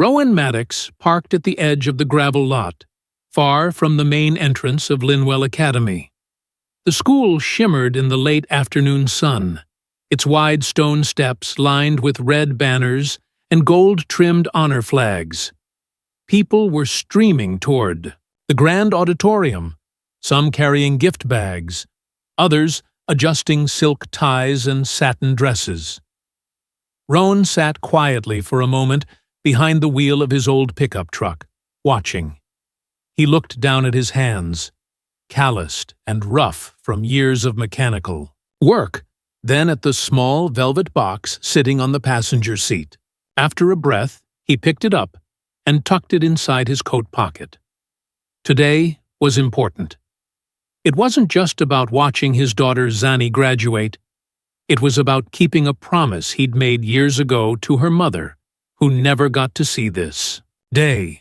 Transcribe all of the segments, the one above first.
Rowan Maddox parked at the edge of the gravel lot, far from the main entrance of Linwell Academy. The school shimmered in the late afternoon sun, its wide stone steps lined with red banners and gold-trimmed honor flags. People were streaming toward the grand auditorium, some carrying gift bags, others adjusting silk ties and satin dresses. Rowan sat quietly for a moment behind the wheel of his old pickup truck, watching. He looked down at his hands, calloused and rough from years of mechanical work, then at the small velvet box sitting on the passenger seat. After a breath, he picked it up and tucked it inside his coat pocket. Today was important. It wasn't just about watching his daughter Zani graduate. It was about keeping a promise he'd made years ago to her mother, who never got to see this day.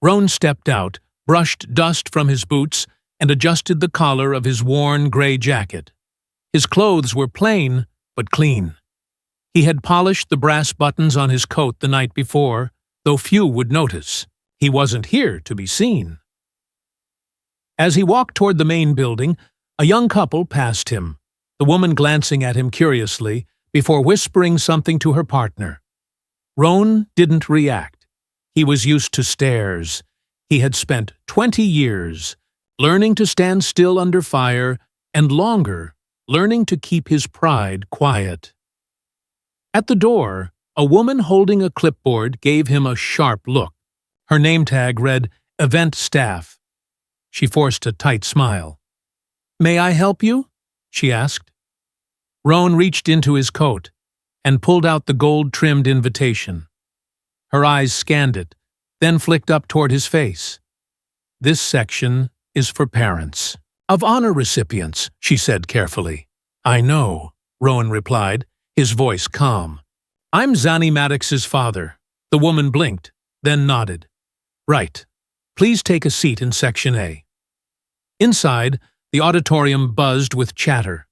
Rowan stepped out, brushed dust from his boots, and adjusted the collar of his worn gray jacket. His clothes were plain, but clean. He had polished the brass buttons on his coat the night before, though few would notice. He wasn't here to be seen. As he walked toward the main building, a young couple passed him, the woman glancing at him curiously before whispering something to her partner. Rowan didn't react. He was used to stares. He had spent 20 years learning to stand still under fire and longer learning to keep his pride quiet. At the door, a woman holding a clipboard gave him a sharp look. Her name tag read, "Event Staff." She forced a tight smile. "May I help you?" she asked. Rowan reached into his coat and pulled out the gold-trimmed invitation. Her eyes scanned it, then flicked up toward his face. "This section is for parents of honor recipients," she said carefully. "I know," Rowan replied, his voice calm. "I'm Zani Maddox's father." The woman blinked, then nodded. "Right. Please take a seat in Section A." Inside, the auditorium buzzed with chatter.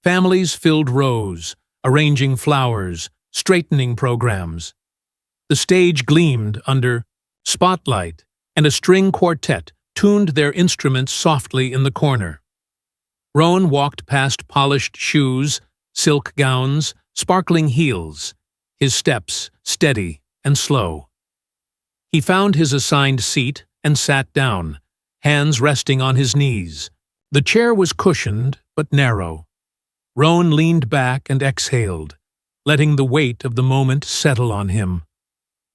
Families filled rows, arranging flowers, straightening programs. The stage gleamed under spotlight, and a string quartet tuned their instruments softly in the corner. Rowan walked past polished shoes, silk gowns, sparkling heels, his steps steady and slow. He found his assigned seat and sat down, hands resting on his knees. The chair was cushioned but narrow. Rowan leaned back and exhaled, letting the weight of the moment settle on him.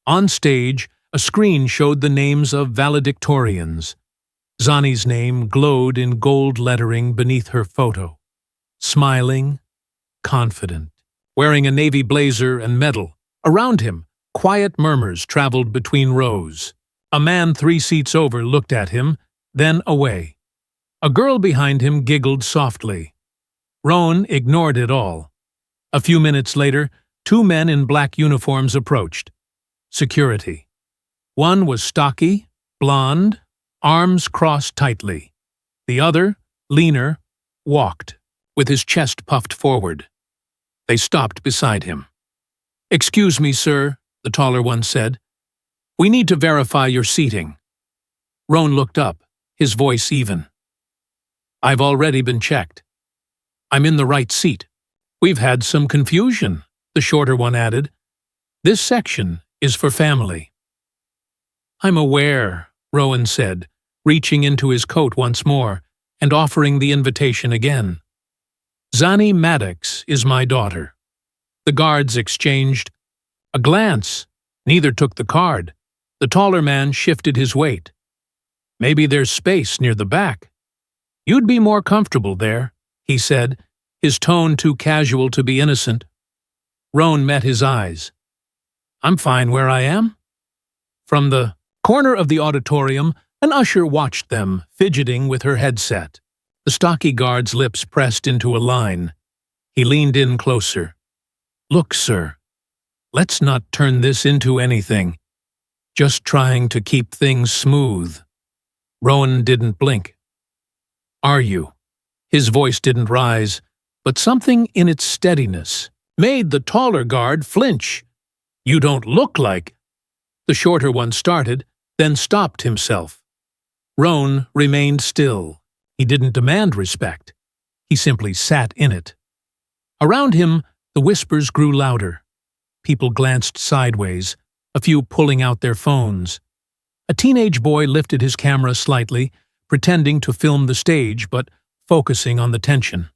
On stage, a screen showed the names of valedictorians. Zani's name glowed in gold lettering beneath her photo. Smiling, confident, wearing a navy blazer and medal. Around him, quiet murmurs traveled between rows. A man 3 seats over looked at him, then away. A girl behind him giggled softly. Rowan ignored it all. A few minutes later, 2 men in black uniforms approached. Security. One was stocky, blonde, arms crossed tightly. The other, leaner, walked, with his chest puffed forward. They stopped beside him. "Excuse me, sir," the taller one said. "We need to verify your seating." Rowan looked up, his voice even. "I've already been checked. I'm in the right seat." "We've had some confusion," the shorter one added. "This section is for family." "I'm aware," Rowan said, reaching into his coat once more and offering the invitation again. "Zani Maddox is my daughter." The guards exchanged a glance. Neither took the card. The taller man shifted his weight. "Maybe there's space near the back." "You'd be more comfortable there," he said, his tone too casual to be innocent. Rowan met his eyes. "I'm fine where I am." From the corner of the auditorium, an usher watched them, fidgeting with her headset. The stocky guard's lips pressed into a line. He leaned in closer. "Look, sir, let's not turn this into anything. Just trying to keep things smooth." Rowan didn't blink. "Are you?" His voice didn't rise, but something in its steadiness made the taller guard flinch. "You don't look like..." The shorter one started, then stopped himself. Roan remained still. He didn't demand respect. He simply sat in it. Around him, the whispers grew louder. People glanced sideways, a few pulling out their phones. A teenage boy lifted his camera slightly, pretending to film the stage but focusing on the tension.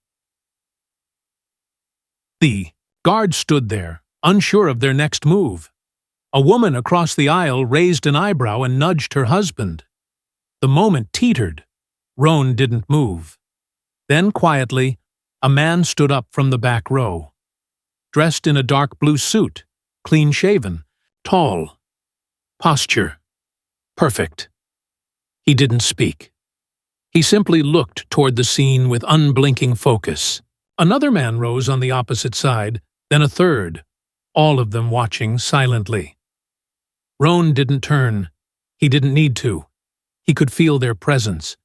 The guards stood there, unsure of their next move. A woman across the aisle raised an eyebrow and nudged her husband. The moment teetered. Roan didn't move. Then, quietly, a man stood up from the back row. Dressed in a dark blue suit, clean-shaven, tall. Posture. Perfect. He didn't speak. He simply looked toward the scene with unblinking focus. Another man rose on the opposite side, then a third, all of them watching silently. Roan didn't turn. He didn't need to. He could feel their presence.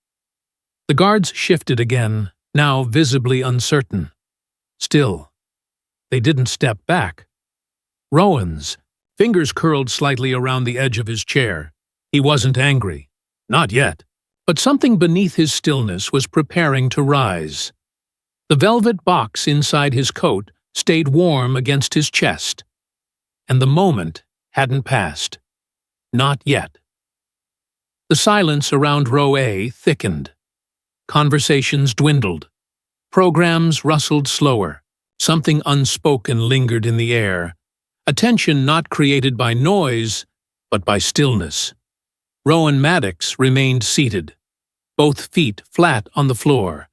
The guards shifted again, now visibly uncertain. Still, they didn't step back. Rowan's fingers curled slightly around the edge of his chair. He wasn't angry. Not yet. But something beneath his stillness was preparing to rise. The velvet box inside his coat stayed warm against his chest. And the moment hadn't passed. Not yet. The silence around row A thickened. Conversations dwindled. Programs rustled slower. Something unspoken lingered in the air. A tension not created by noise, but by stillness. Rowan Maddox remained seated, both feet flat on the floor,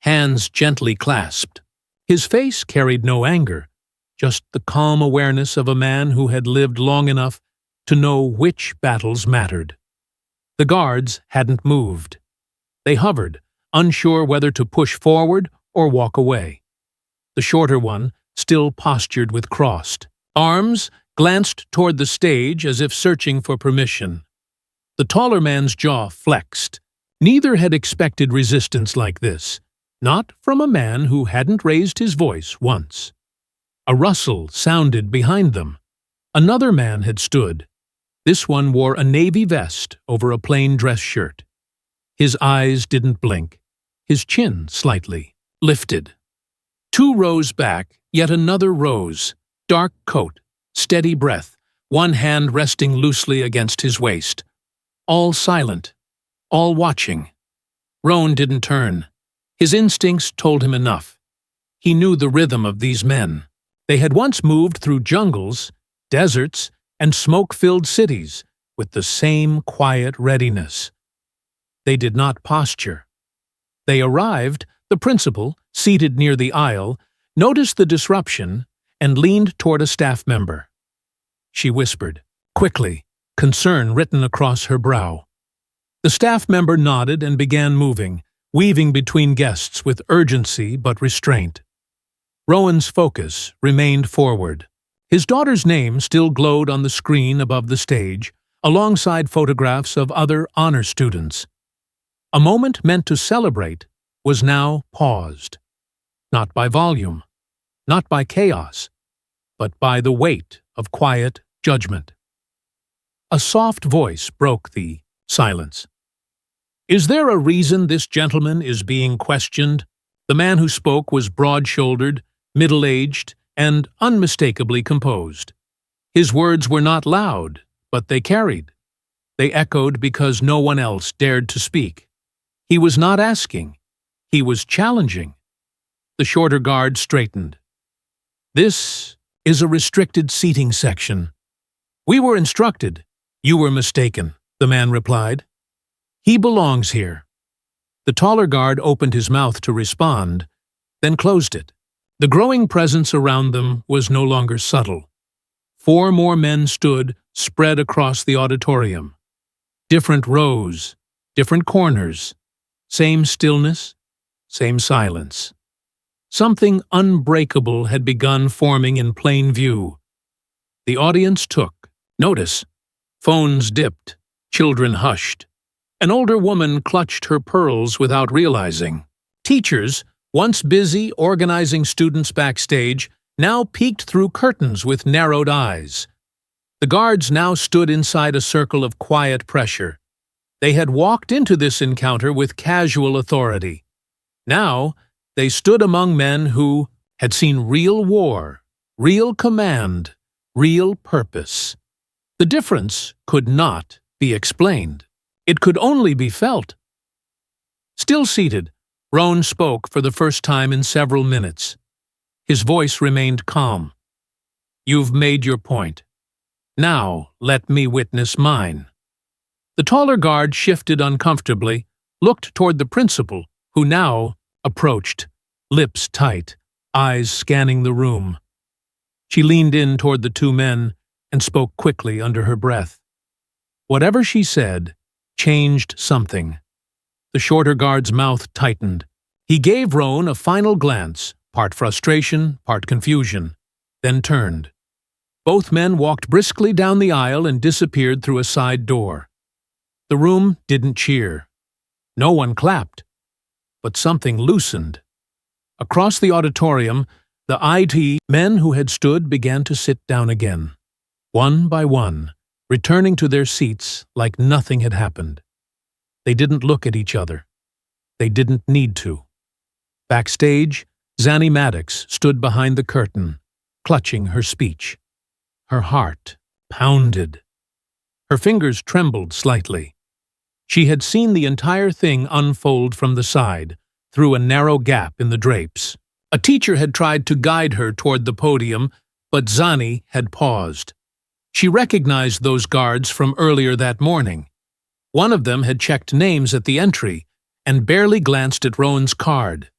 hands gently clasped. His face carried no anger, just the calm awareness of a man who had lived long enough to know which battles mattered. The guards hadn't moved. They hovered, unsure whether to push forward or walk away. The shorter one still postured with crossed arms, glanced toward the stage as if searching for permission. The taller man's jaw flexed. Neither had expected resistance like this, not from a man who hadn't raised his voice once. A rustle sounded behind them. Another man had stood. This one wore a navy vest over a plain dress shirt. His eyes didn't blink. His chin slightly lifted. 2 rows back, yet another rose. Dark coat, steady breath, one hand resting loosely against his waist. All silent, all watching. Roan didn't turn. His instincts told him enough. He knew the rhythm of these men. They had once moved through jungles, deserts, and smoke-filled cities with the same quiet readiness. They did not posture. They arrived, the principal, seated near the aisle, noticed the disruption and leaned toward a staff member. She whispered, quickly, concern written across her brow. The staff member nodded and began moving, weaving between guests with urgency but restraint. Rowan's focus remained forward. His daughter's name still glowed on the screen above the stage, alongside photographs of other honor students. A moment meant to celebrate was now paused. Not by volume, not by chaos, but by the weight of quiet judgment. A soft voice broke the silence. "Is there a reason this gentleman is being questioned?" The man who spoke was broad-shouldered, middle-aged, and unmistakably composed. His words were not loud, but they carried. They echoed because no one else dared to speak. He was not asking. He was challenging. The shorter guard straightened. "This is a restricted seating section." "We were instructed." "You were mistaken," the man replied. "He belongs here." The taller guard opened his mouth to respond, then closed it. The growing presence around them was no longer subtle. 4 more men stood, spread across the auditorium. Different rows, different corners, same stillness, same silence. Something unbreakable had begun forming in plain view. The audience took notice. Phones dipped, children hushed. An older woman clutched her pearls without realizing. Teachers, once busy organizing students backstage, now peeked through curtains with narrowed eyes. The guards now stood inside a circle of quiet pressure. They had walked into this encounter with casual authority. Now, they stood among men who had seen real war, real command, real purpose. The difference could not be explained. It could only be felt. Still seated, Roan spoke for the first time in several minutes. His voice remained calm. "You've made your point. Now let me witness mine." The taller guard shifted uncomfortably, looked toward the principal, who now approached, lips tight, eyes scanning the room. She leaned in toward the two men and spoke quickly under her breath. Whatever she said changed something. The shorter guard's mouth tightened. He gave Roan a final glance, part frustration, part confusion, then turned. Both men walked briskly down the aisle and disappeared through a side door. The room didn't cheer. No one clapped. But something loosened. Across the auditorium, the IT men who had stood began to sit down again, one by one, returning to their seats like nothing had happened. They didn't look at each other. They didn't need to. Backstage, Zanny Maddox stood behind the curtain, clutching her speech. Her heart pounded. Her fingers trembled slightly. She had seen the entire thing unfold from the side, through a narrow gap in the drapes. A teacher had tried to guide her toward the podium, but Zanny had paused. She recognized those guards from earlier that morning. One of them had checked names at the entry and barely glanced at Roan's card.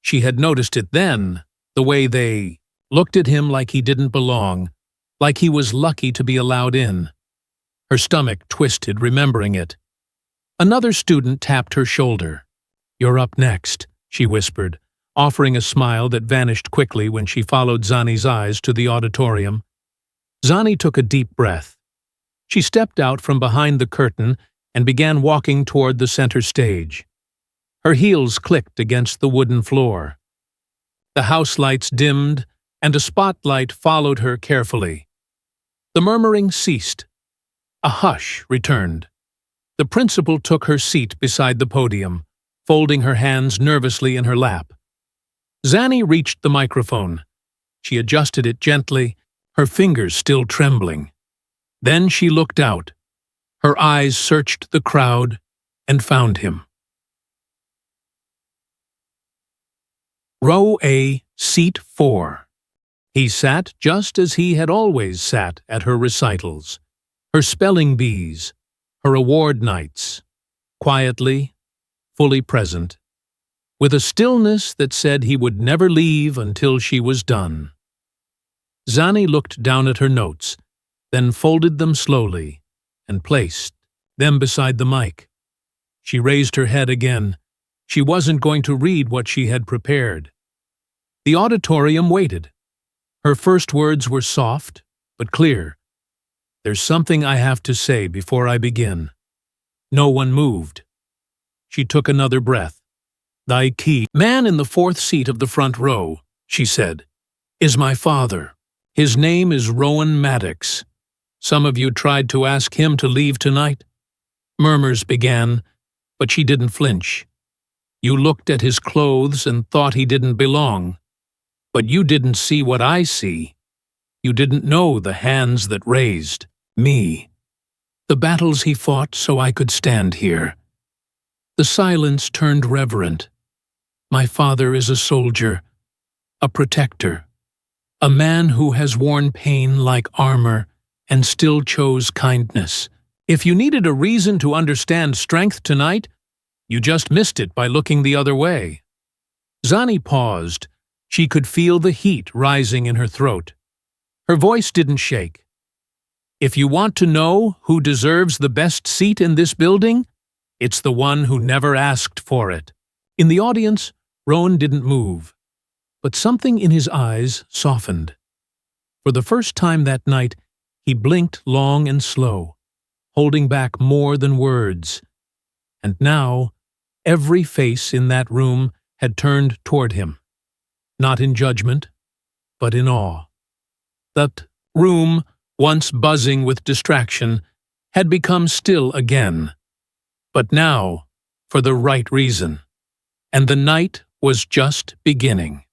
She had noticed it then, the way they looked at him like he didn't belong, like he was lucky to be allowed in. Her stomach twisted, remembering it. Another student tapped her shoulder. "You're up next," she whispered, offering a smile that vanished quickly when she followed Zanny's eyes to the auditorium. Zanny took a deep breath. She stepped out from behind the curtain and began walking toward the center stage. Her heels clicked against the wooden floor. The house lights dimmed, and a spotlight followed her carefully. The murmuring ceased. A hush returned. The principal took her seat beside the podium, folding her hands nervously in her lap. Zanny reached the microphone. She adjusted it gently, her fingers still trembling. Then she looked out. Her eyes searched the crowd and found him. Row A, Seat 4. He sat just as he had always sat at her recitals, her spelling bees, her award nights, quietly, fully present, with a stillness that said he would never leave until she was done. Zanny looked down at her notes, then folded them slowly and placed them beside the mic. She raised her head again. She wasn't going to read what she had prepared. The auditorium waited. Her first words were soft, but clear. "There's something I have to say before I begin." No one moved. She took another breath. "The key man in the fourth seat of the front row," she said, "is my father. His name is Rowan Maddox. Some of you tried to ask him to leave tonight." Murmurs began, but she didn't flinch. "You looked at his clothes and thought he didn't belong. But you didn't see what I see. You didn't know the hands that raised me. The battles he fought so I could stand here." The silence turned reverent. "My father is a soldier, a protector, a man who has worn pain like armor and still chose kindness. If you needed a reason to understand strength tonight, you just missed it by looking the other way." Zanny paused. She could feel the heat rising in her throat. Her voice didn't shake. "If you want to know who deserves the best seat in this building, it's the one who never asked for it." In the audience, Rowan didn't move, but something in his eyes softened. For the first time that night, he blinked long and slow, holding back more than words. And now, every face in that room had turned toward him, not in judgment, but in awe. That room once buzzing with distraction, had become still again. But now, for the right reason. And the night was just beginning.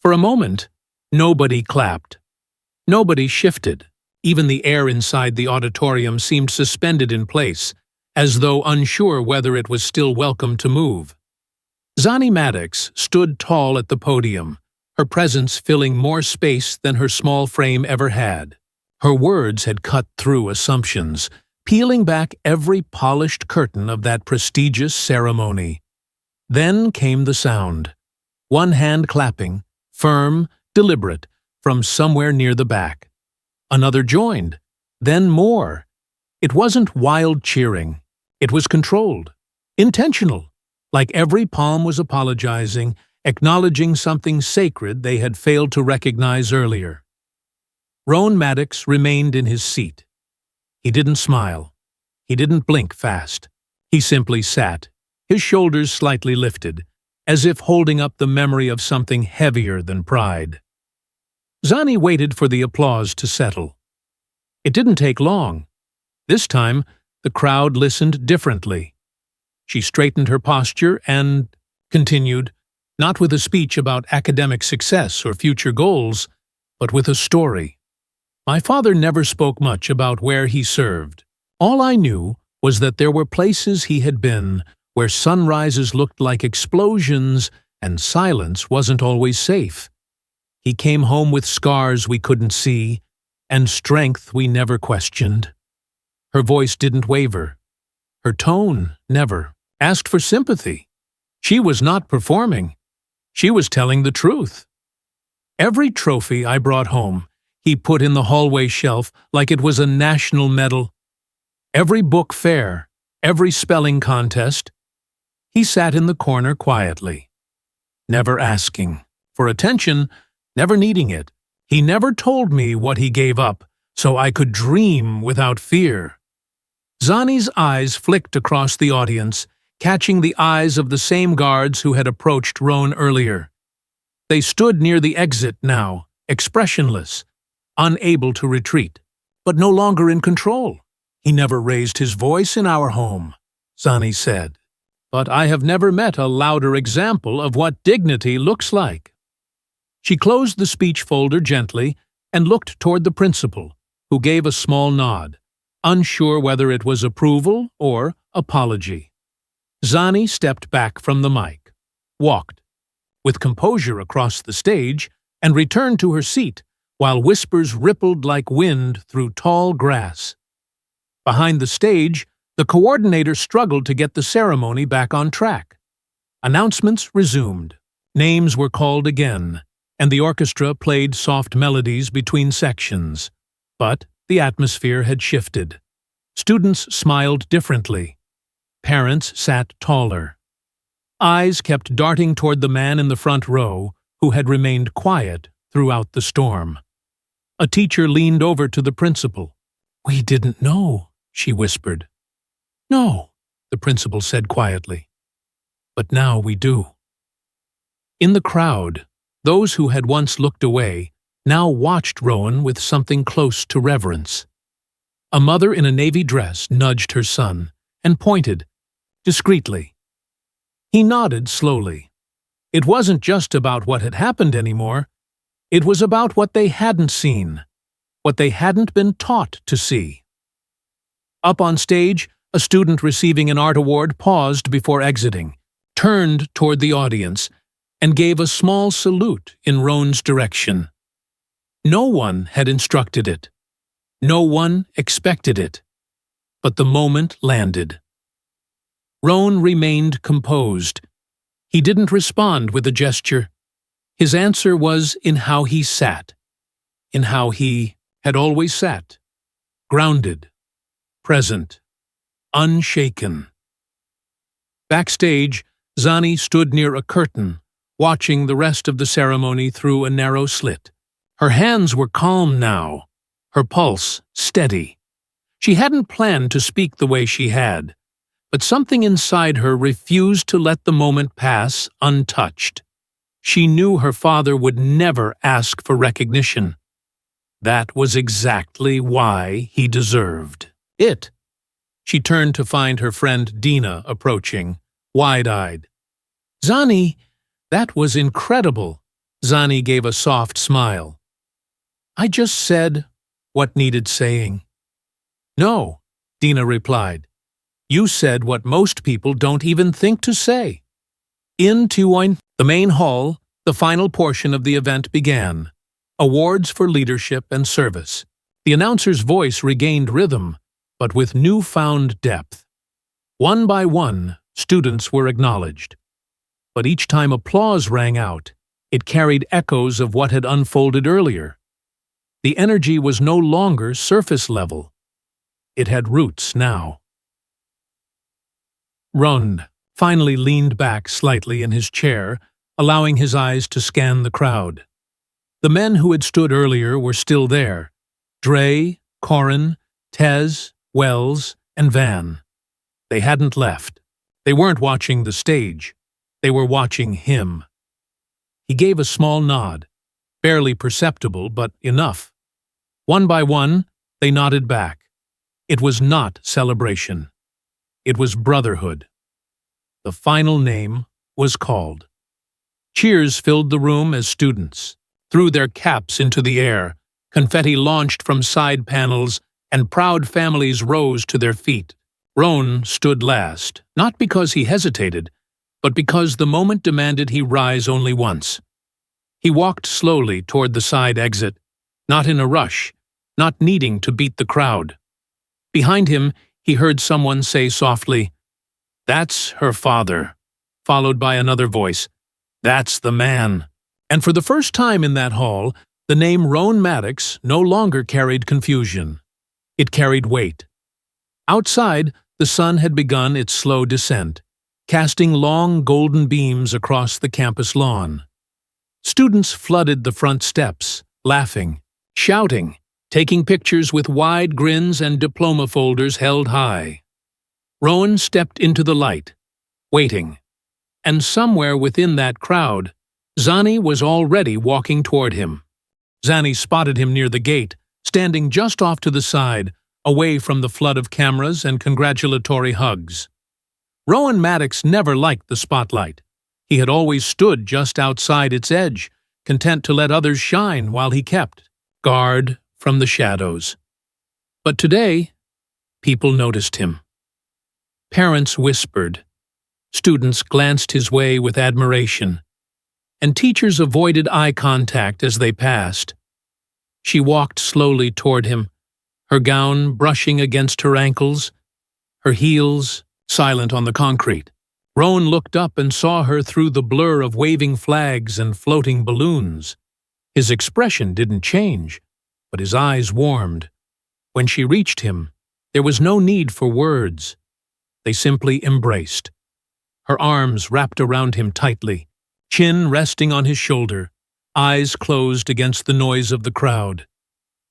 For a moment, nobody clapped. Nobody shifted. Even the air inside the auditorium seemed suspended in place, as though unsure whether it was still welcome to move. Zani Maddox stood tall at the podium, her presence filling more space than her small frame ever had. Her words had cut through assumptions, peeling back every polished curtain of that prestigious ceremony. Then came the sound. One hand clapping, firm, deliberate, from somewhere near the back. Another joined, then more. It wasn't wild cheering. It was controlled, intentional, like every palm was apologizing, acknowledging something sacred they had failed to recognize earlier. Rowan Maddox remained in his seat. He didn't smile. He didn't blink fast. He simply sat, his shoulders slightly lifted, as if holding up the memory of something heavier than pride. Zani waited for the applause to settle. It didn't take long. This time, the crowd listened differently. She straightened her posture and continued, not with a speech about academic success or future goals, but with a story. My father never spoke much about where he served. All I knew was that there were places he had been where sunrises looked like explosions and silence wasn't always safe. He came home with scars we couldn't see and strength we never questioned. Her voice didn't waver. Her tone never asked for sympathy. She was not performing. She was telling the truth. Every trophy I brought home, he put in the hallway shelf like it was a national medal. Every book fair, every spelling contest. He sat in the corner quietly, never asking for attention, never needing it. He never told me what he gave up, so I could dream without fear. Zani's eyes flicked across the audience, catching the eyes of the same guards who had approached Rowan earlier. They stood near the exit now, expressionless, unable to retreat, but no longer in control. He never raised his voice in our home, Zani said. But I have never met a louder example of what dignity looks like. She closed the speech folder gently and looked toward the principal, who gave a small nod, unsure whether it was approval or apology. Zani stepped back from the mic, walked, with composure across the stage, and returned to her seat, while whispers rippled like wind through tall grass. Behind the stage, the coordinator struggled to get the ceremony back on track. Announcements resumed. Names were called again, and the orchestra played soft melodies between sections. But the atmosphere had shifted. Students smiled differently. Parents sat taller. Eyes kept darting toward the man in the front row, who had remained quiet throughout the storm. A teacher leaned over to the principal. "We didn't know," she whispered. "No," the principal said quietly. "But now we do." In the crowd, those who had once looked away now watched Rowan with something close to reverence. A mother in a navy dress nudged her son and pointed, discreetly. He nodded slowly. It wasn't just about what had happened anymore. It was about what they hadn't seen, what they hadn't been taught to see. Up on stage, a student receiving an art award paused before exiting, turned toward the audience, and gave a small salute in Rowan's direction. No one had instructed it. No one expected it. But the moment landed. Rowan remained composed. He didn't respond with a gesture. His answer was in how he sat, in how he had always sat, grounded, present, unshaken. Backstage, Zani stood near a curtain, watching the rest of the ceremony through a narrow slit. Her hands were calm now, her pulse steady. She hadn't planned to speak the way she had, but something inside her refused to let the moment pass untouched. She knew her father would never ask for recognition. That was exactly why he deserved it. She turned to find her friend Dina approaching, wide-eyed. "Zani, that was incredible." Zani gave a soft smile. "I just said what needed saying." "No," Dina replied. "You said what most people don't even think to say." In the main hall, the final portion of the event began. Awards for leadership and service. The announcer's voice regained rhythm, but with newfound depth. One by one, students were acknowledged. But each time applause rang out, it carried echoes of what had unfolded earlier. The energy was no longer surface level. It had roots now. Ron finally leaned back slightly in his chair, allowing his eyes to scan the crowd. The men who had stood earlier were still there. Dre, Corin, Tez, Wells, and Van. They hadn't left. They weren't watching the stage. They were watching him. He gave a small nod, barely perceptible, but enough. One by one, they nodded back. It was not celebration. It was brotherhood. The final name was called. Cheers filled the room as students threw their caps into the air. Confetti launched from side panels, and proud families rose to their feet. Roan stood last, not because he hesitated, but because the moment demanded he rise only once. He walked slowly toward the side exit, not in a rush, not needing to beat the crowd. Behind him, he heard someone say softly, "That's her father," followed by another voice, "That's the man." And for the first time in that hall, the name Roan Maddox no longer carried confusion. It carried weight. Outside, the sun had begun its slow descent, casting long golden beams across the campus lawn. Students flooded the front steps, laughing, shouting, taking pictures with wide grins and diploma folders held high. Rowan stepped into the light, waiting. And somewhere within that crowd, Zani was already walking toward him. Zani spotted him near the gate, standing just off to the side, away from the flood of cameras and congratulatory hugs. Rowan Maddox never liked the spotlight. He had always stood just outside its edge, content to let others shine while he kept guard from the shadows. But today, people noticed him. Parents whispered. Students glanced his way with admiration, and teachers avoided eye contact as they passed. She walked slowly toward him, her gown brushing against her ankles, her heels silent on the concrete. Rowan looked up and saw her through the blur of waving flags and floating balloons. His expression didn't change, but his eyes warmed. When she reached him, there was no need for words. They simply embraced. Her arms wrapped around him tightly, chin resting on his shoulder, eyes closed against the noise of the crowd.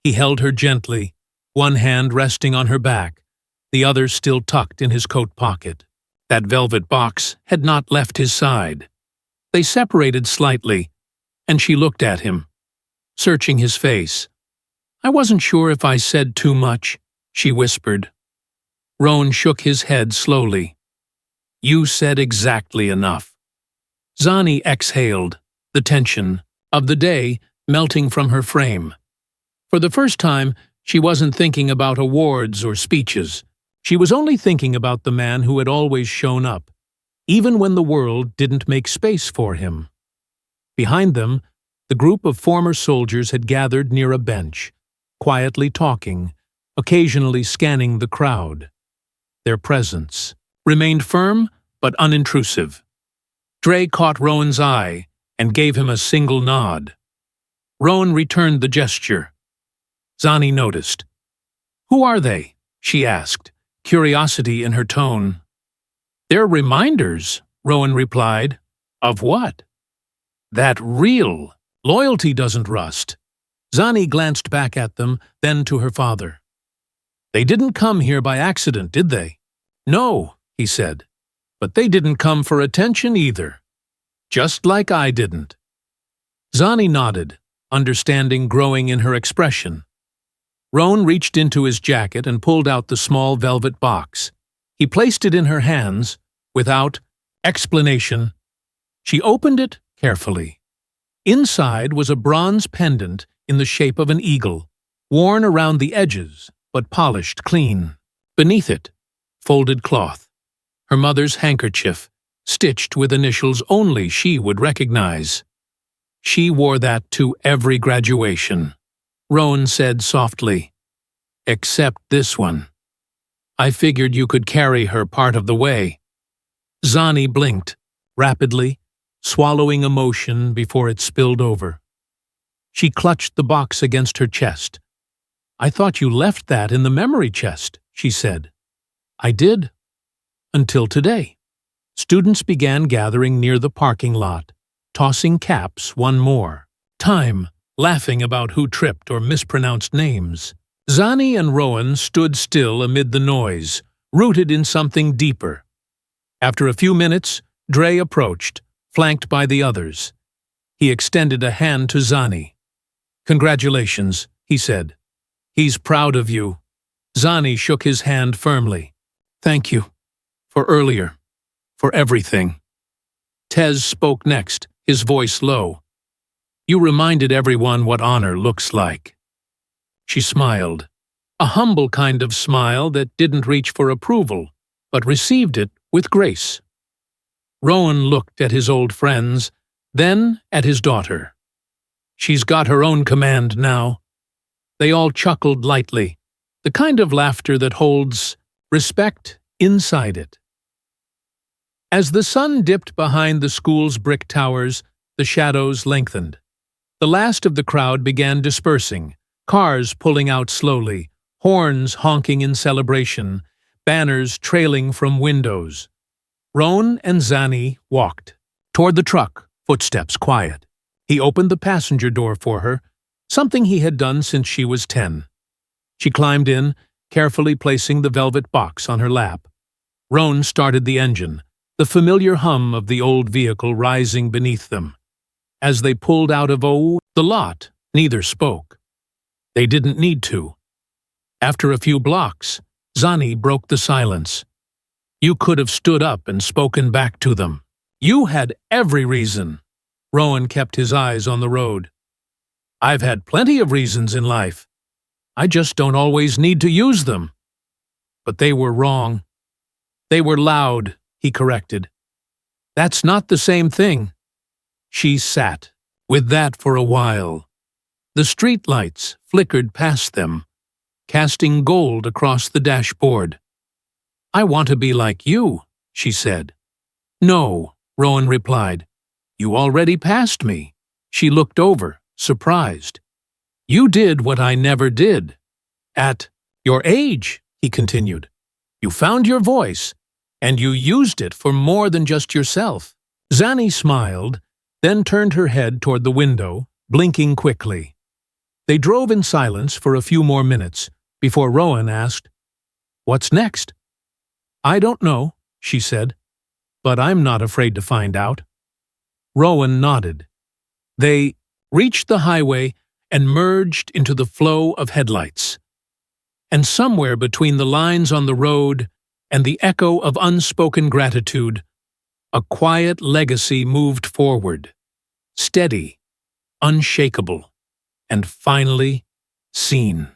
He held her gently, one hand resting on her back, the other still tucked in his coat pocket. That velvet box had not left his side. They separated slightly, and she looked at him, searching his face. "I wasn't sure if I said too much," she whispered. Rowan shook his head slowly. "You said exactly enough." Zani exhaled, the tension of the day melting from her frame. For the first time, she wasn't thinking about awards or speeches. She was only thinking about the man who had always shown up, even when the world didn't make space for him. Behind them, the group of former soldiers had gathered near a bench, quietly talking, occasionally scanning the crowd. Their presence remained firm but unintrusive. Dre caught Rowan's eye and gave him a single nod. Rowan returned the gesture. Zani noticed. "Who are they?" she asked, curiosity in her tone. "They're reminders," Rowan replied. "Of what?" "That real loyalty doesn't rust." Zani glanced back at them, then to her father. "They didn't come here by accident, did they?" "No," he said. "But they didn't come for attention either. Just like I didn't." Zani nodded, understanding growing in her expression. Rowan reached into his jacket and pulled out the small velvet box. He placed it in her hands, without explanation. She opened it carefully. Inside was a bronze pendant in the shape of an eagle, worn around the edges, but polished clean. Beneath it, folded cloth. Her mother's handkerchief, stitched with initials only she would recognize. She wore that to every graduation. Rowan said softly, "Except this one. I figured you could carry her part of the way." Zani blinked, rapidly, swallowing emotion before it spilled over. She clutched the box against her chest. "I thought you left that in the memory chest," she said. "I did. Until today." Students began gathering near the parking lot, tossing caps one more. Time, laughing about who tripped or mispronounced names. Zani and Rowan stood still amid the noise, rooted in something deeper. After a few minutes, Dre approached, flanked by the others. He extended a hand to Zani. "Congratulations," he said. "He's proud of you." Zani shook his hand firmly. "Thank you. For earlier. For everything." Tez spoke next, his voice low. "You reminded everyone what honor looks like." She smiled. A humble kind of smile that didn't reach for approval, but received it with grace. Rowan looked at his old friends, then at his daughter. "She's got her own command now." They all chuckled lightly, the kind of laughter that holds respect inside it. As the sun dipped behind the school's brick towers, the shadows lengthened. The last of the crowd began dispersing, cars pulling out slowly, horns honking in celebration, banners trailing from windows. Rowan and Zani walked toward the truck, footsteps quiet. He opened the passenger door for her, something he had done since she was 10. She climbed in, carefully placing the velvet box on her lap. Rowan started the engine, the familiar hum of the old vehicle rising beneath them. As they pulled out of the lot, neither spoke. They didn't need to. After a few blocks, Zani broke the silence. "You could have stood up and spoken back to them. You had every reason." Rowan kept his eyes on the road. "I've had plenty of reasons in life. I just don't always need to use them." But they were wrong. "They were loud," he corrected. "That's not the same thing." She sat with that for a while. The streetlights flickered past them, casting gold across the dashboard. "I want to be like you," she said. "No," Rowan replied. "You already passed me." She looked over, surprised. "You did what I never did. At your age," he continued. "You found your voice, and you used it for more than just yourself." Zani smiled, then turned her head toward the window, blinking quickly. They drove in silence for a few more minutes before Rowan asked, "What's next?" "I don't know," she said, "but I'm not afraid to find out." Rowan nodded. They reached the highway and merged into the flow of headlights. And somewhere between the lines on the road and the echo of unspoken gratitude, a quiet legacy moved forward, steady, unshakable, and finally seen.